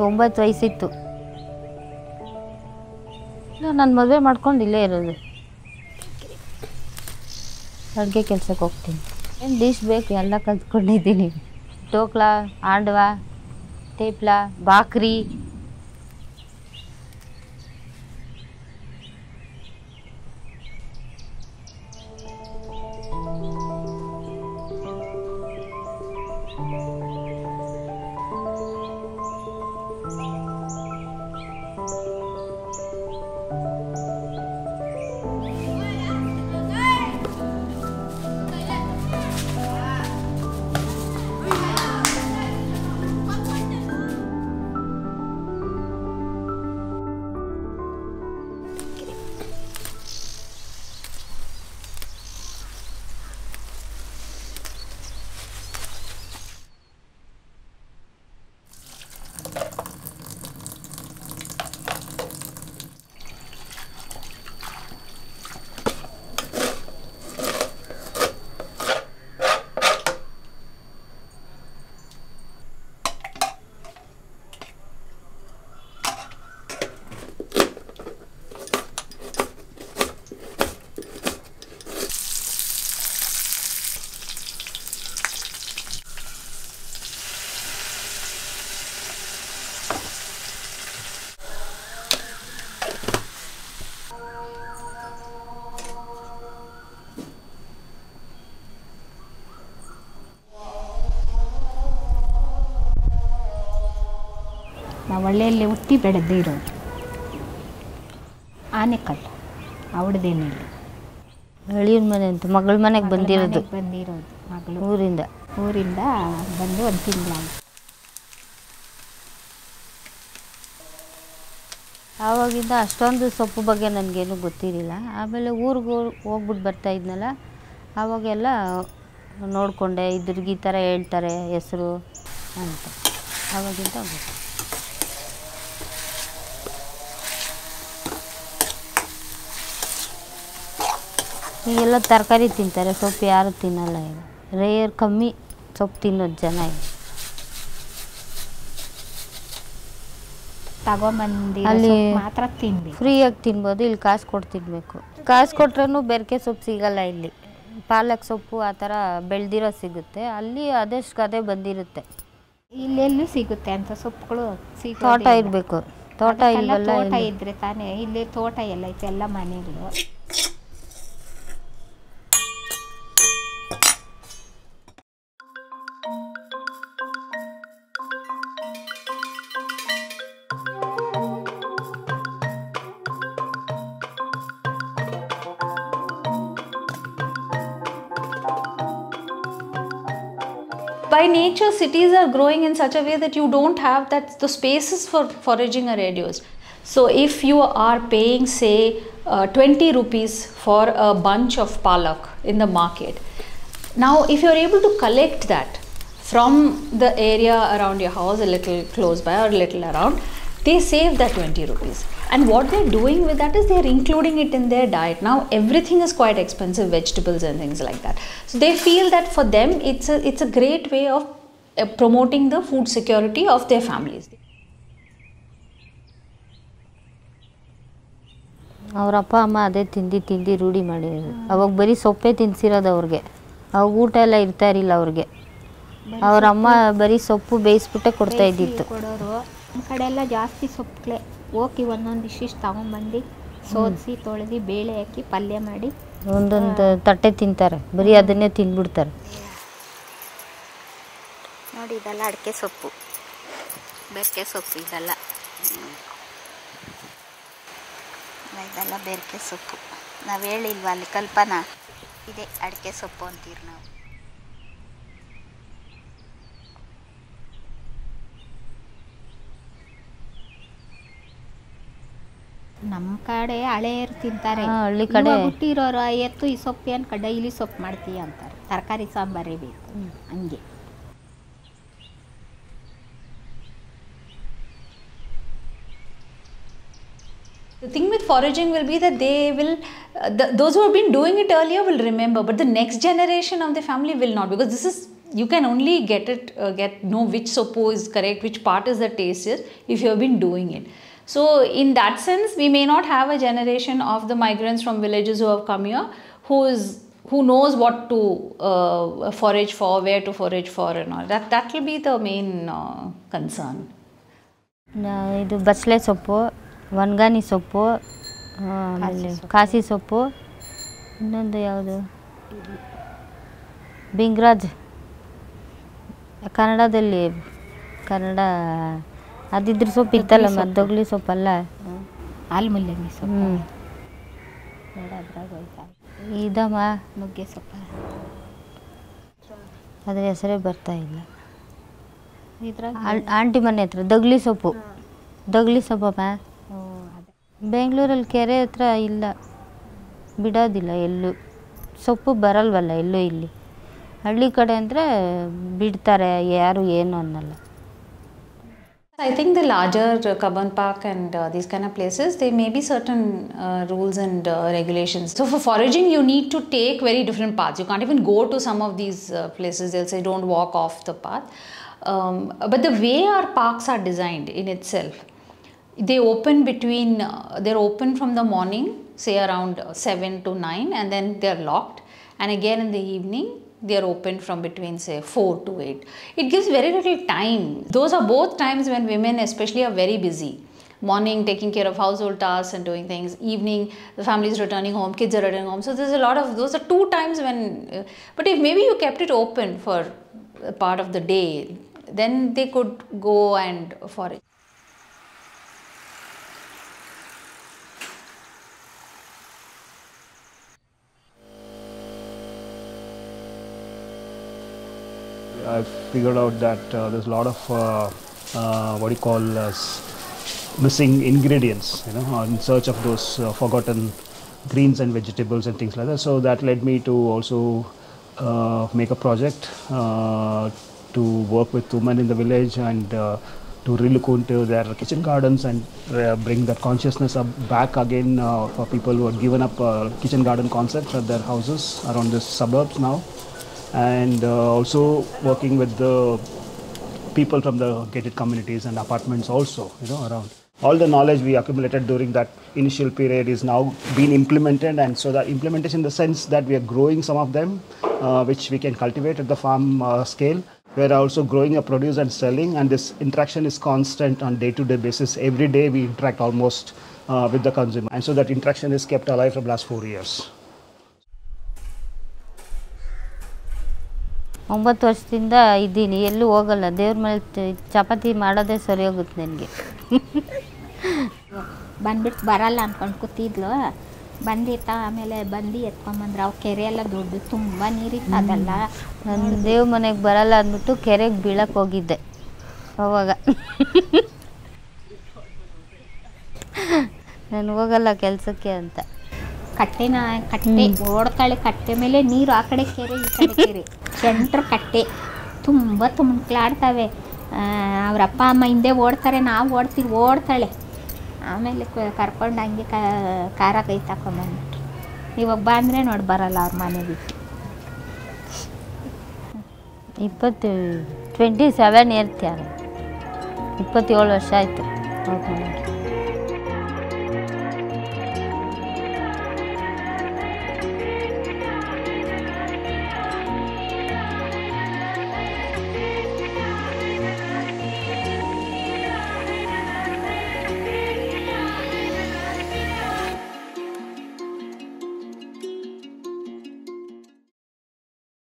ನನಗೆ 9 ವಯಸ್ಸಿತ್ತು. ನಾನು ಮದುವೆ ಮಾಡ್ಕೊಂಡು ಇಲ್ಲೇ ಇರೋದು. ಅಡುಗೆ ಕೆಲಸಕ್ಕೆ ಹೋಗ್ತೀನಿ. ಏನು ಡಿಶ್ ಬೇಕು ಎಲ್ಲ ಕಲ್ತ್ಕೊಂಡಿದ್ದೀನಿ. ಟೋಕ್ಲಾ, ಆಂಡ್ವ, ತೇಪ್ಲ, ಬಾಕ್ರಿ. ನಾವು ಹಳ್ಳಿಯಲ್ಲಿ ಹುಟ್ಟಿ ಬೆಳೆದೇ ಇರೋದು. ಆನೆಕಲ್ಲು ಅವಳದೇನಿಲ್ಲ. ಹಳ್ಳಿಯ ಮನೆ ಅಂತ ಮಗಳ ಮನೆಗೆ ಬಂದಿರೋದು. ಮಗಳು ಊರಿಂದ ಬಂದು 1 ತಿಂಗಳಾಗಿ. ಆವಾಗಿಂದ ಅಷ್ಟೊಂದು ಸೊಪ್ಪು ಬಗ್ಗೆ ನನಗೇನು ಗೊತ್ತಿರಲಿಲ್ಲ. ಆಮೇಲೆ ಊರಿಗೆ ಹೋಗ್ಬಿಟ್ಟು ಬರ್ತಾಯಿದ್ನಲ್ಲ, ಆವಾಗೆಲ್ಲ ನೋಡಿಕೊಂಡೆ. ಇದ್ರಿಗೆ ಈ ಥರ ಹೇಳ್ತಾರೆ ಹೆಸರು ಅಂತ. ಆವಾಗಿಂದ ಗೊತ್ತು. ಈಗೆಲ್ಲ ತರಕಾರಿ ತಿಂತಾರೆ, ಸೊಪ್ಪು ಯಾರು ತಿನ್ನಲ್ಲ. ಈಗ ರೇರ್ ಕಮ್ಮಿ ಸೊಪ್ಪು ತಿನ್ನೋದು ಜನ. ಈಗ ತಗೊಂಬಂದು ಅಲ್ಲಿ ಮಾತ್ರ ತಿನ್ಬೇಕು, ಫ್ರೀಯಾಗಿ ತಿನ್ಬೋದು. ಇಲ್ಲಿ ಕಾಸು ಕೊಟ್ಟು ತಿನ್ನಬೇಕು. ಕಾಸು ಕೊಟ್ರೂ ಬೆರಕೆ ಸೊಪ್ಪು ಸಿಗಲ್ಲ ಇಲ್ಲಿ. ಪಾಲಕ್ ಸೊಪ್ಪು ಆ ಥರ ಬೆಳೆದಿರೋ ಸಿಗುತ್ತೆ. ಅಲ್ಲಿ ಅದಷ್ಟು ಅದೇ ಬಂದಿರುತ್ತೆ. ಇಲ್ಲೆಲ್ಲೂ ಸಿಗುತ್ತೆ ಅಂತ ಸೊಪ್ಪುಗಳು. ತೋಟ ಇರಬೇಕು. ತೋಟ ಇಲ್ವಲ್ಲ. ತೋಟ ಇದ್ರೆ ತಾನೇ. ಇಲ್ಲಿ ತೋಟ ಎಲ್ಲ ಐತೆ, ಎಲ್ಲ ಮನೆಗಳು. By nature, cities are growing in such a way that you don't have the spaces for foraging are reduced. So if you are paying say 20 rupees for a bunch of palak in the market, now if you are able to collect that from the area around your house, a little close by or a little around, they save that 20 rupees. And what they're doing with that is they're including it in their diet. Now everything is quite expensive, vegetables and things like that. So they feel that for them it's a great way of promoting the food security of their families. ಅವ್ರ ಅಪ್ಪ ಅಮ್ಮ ಅದೇ ತಿಂದು ರೂಢಿ ಮಾಡಿರೋದು. ಅವಾಗ ಬರೀ ಸೊಪ್ಪೇ ತಿನ್ಸಿರೋದು ಅವ್ರಿಗೆ. ಅವಾಗ ಊಟ ಎಲ್ಲ ಇರ್ತಾ ಇರಲಿಲ್ಲ ಅವ್ರಿಗೆ. ಅವ್ರ ಅಮ್ಮ ಬರೀ ಸೊಪ್ಪು ಬೇಯಿಸ್ಬಿಟ್ಟೆ ಕೊಡ್ತಾ ಇದ್ದಿತ್ತು. ಕೊಡೋರು. ನಮ್ಮ ಕಡೆ ಎಲ್ಲ ಜಾಸ್ತಿ ಸೊಪ್ಪುಗಳೇ. ಹೋಗಿ ಒಂದೊಂದು ಇಷ್ಟಿಷ್ಟು ತಗೊಂಬಂದು ಸೋದಿಸಿ ತೊಳೆದು ಬೇಳೆ ಹಾಕಿ ಪಲ್ಯ ಮಾಡಿ ಒಂದೊಂದು ತಟ್ಟೆ ತಿಂತಾರೆ. ಬರೀ ಅದನ್ನೇ ತಿಂದ್ಬಿಡ್ತಾರೆ. ನೋಡಿ, ಇದೆಲ್ಲ ಅಡಿಕೆ ಸೊಪ್ಪು, ಬೆರಕೆ ಸೊಪ್ಪು. ಇದೆಲ್ಲ ಬೆರಕೆ ಸೊಪ್ಪು. ನಾವು ಹೇಳಿಲ್ವ ಅಲ್ಲಿ ಕಲ್ಪನಾ, ಇದೆ ಅಡಿಕೆ ಸೊಪ್ಪು ಅಂತೀರಿ ನಾವು. ನಮ್ಮ ಕಡೆ ಹಳೆಯರು ತಿಂತಾರೆ. ಹಳ್ಳಿ ಕಡೆ ಹುಟ್ಟಿರೋರು ಎತ್ತು ಈ ಸೊಪ್ಪು ಏನು ಡೈಲಿ ಸೊಪ್ಪು ಮಾಡ್ತೀಯ ಅಂತಾರೆ. ತರಕಾರಿ ಸಾಂಬಾರೇ ಬೇಕು ಹಂಗೆ. The thing with foraging will be that they will, those who have been doing it earlier will remember, but the next generation of the family will not, because this is you can only know which sopo is correct, which part is the tastiest if you have been doing it. So in that sense, we may not have a generation of the migrants from villages who have come here who knows what to forage for, where to forage for and all. That will be the main concern. ಇದು ಬಸಳೆ ಸೊಪ್ಪು, ವನ್ಗಾನಿ ಸೊಪ್ಪು, ಆಮೇಲೆ ಕಾಸಿ ಸೊಪ್ಪು, ಇನ್ನೊಂದು ಯಾವುದು ಬಿಂಗ್ರಾಜ್, ಕನ್ನಡ ಅದಿದ್ರ ಸೊಪ್ಪು ಇತ್ತಲ್ಲ, ಮದ್ದೊಗ್ಲಿ ಸೊಪ್ಪಲ್ಲ, ಆಲ್ಮುಲ್ಲಂಗಿ ಸೊಪ್ಪು, ಇದಮ್ಮ ನುಗ್ಗೆ ಸೊಪ್ಪು, ಅದ್ರ ಹೆಸರೇ ಬರ್ತಾ ಇಲ್ಲ. ಇದ್ರಾಗ ಆಂಟಿ ಮನೆ ಹತ್ರ ದಗ್ಲಿ ಸೊಪ್ಪಮ್ಮ. ಬೆಂಗಳೂರಲ್ಲಿ ಕೆರೆ ಹತ್ರ ಇಲ್ಲ, ಬಿಡೋದಿಲ್ಲ ಎಲ್ಲೂ, ಸೊಪ್ಪು ಬರಲ್ವಲ್ಲ ಎಲ್ಲೂ. ಇಲ್ಲಿ ಹಳ್ಳಿ ಕಡೆ ಅಂದರೆ ಬಿಡ್ತಾರೆ, ಯಾರು ಏನು ಅನ್ನಲ್ಲ. I think the larger Cubbon Park and these kind of places, there may be certain rules and regulations. So for foraging, you need to take very different paths. You can't even go to some of these places. They'll say don't walk off the path. But the way our parks are designed in itself, they open they're open from the morning, say around 7 to 9, and then they're locked. And again in the evening, they are open from between say 4 to 8. It gives very little time. Those are both times when women especially are very busy. Morning taking care of household tasks and doing things. Evening the family is returning home, kids are returning home. So there's a lot of, those are 2 times when, but if maybe you kept it open for a part of the day, then they could go and forage. I've figured out that there's a lot of what you call missing ingredients, in search of those forgotten greens and vegetables and things like that. So that led me to also make a project to work with women in the village and to relook into their kitchen gardens and bring that consciousness back again for people who had given up kitchen garden concepts at their houses around the suburbs now. And also working with the people from the gated communities and apartments also, around. All the knowledge we accumulated during that initial period is now being implemented, and so the implementation in the sense that we are growing some of them, which we can cultivate at the farm scale. We are also growing a produce and selling, and this interaction is constant on day-to-day basis. Every day we interact almost with the consumer, and so that interaction is kept alive for the last 4 years. 9 ವರ್ಷದಿಂದ ಇದ್ದೀನಿ, ಎಲ್ಲೂ ಹೋಗಲ್ಲ. ದೇವ್ರ ಮೇಲೆ ಚಪಾತಿ ಮಾಡೋದೇ ಸರಿ ಹೋಗುತ್ತೆ ನನಗೆ. ಬಂದ್ಬಿಟ್ಟು ಬರಲ್ಲ ಅಂದ್ಕೊಂಡು ಕೂತಿದ್ಲು, ಬಂದಿತ್ತ. ಆಮೇಲೆ ಬಂದು ಎತ್ಕೊಂಬಂದ್ರೆ ಅವು ಕೆರೆ ಎಲ್ಲ ದೊಡ್ಡ, ತುಂಬ ನೀರಿತ್ತು. ಅದಲ್ಲ ನನ್ನ ದೇವ್ರ ಮನೆಗೆ ಬರಲ್ಲ ಅಂದ್ಬಿಟ್ಟು ಕೆರೆಗೆ ಬೀಳಕ್ಕೆ ಹೋಗಿದ್ದೆ ಅವಾಗ. ನಾನು ಹೋಗಲ್ಲ ಕೆಲಸಕ್ಕೆ ಅಂತ. ಕಟ್ಟೆ ಓಡ್ತಾಳೆ, ಕಟ್ಟೆ ಮೇಲೆ ನೀರು, ಆ ಕಡೆ ಕೆರೆ ಈ ಕಡೆ ಕೆರೆ, ಸೆಂಟ್ರ್ ಕಟ್ಟೆ ತುಂಬ ತುಮ್ಕ್ಲಾಡ್ತವೆ. ಅವ್ರ ಅಪ್ಪ ಅಮ್ಮ ಹಿಂದೆ ಓಡ್ತಾರೆ, ನಾವು ಓಡ್ತಾಳೆ. ಆಮೇಲೆ ಕರ್ಕೊಂಡು ಹಂಗೆ ಖಾರ ಕೈ ತಗೊಂಬಂದ್ಬಿಟ್ರು. ಇವಾಗ ಬಂದರೆ ನೋಡಿ ಬರಲ್ಲ ಅವ್ರ ಮನೆ ಬಿಟ್ಟು. 27 ಇಯರ್ಸ್, 27 ವರ್ಷ ಆಯಿತು.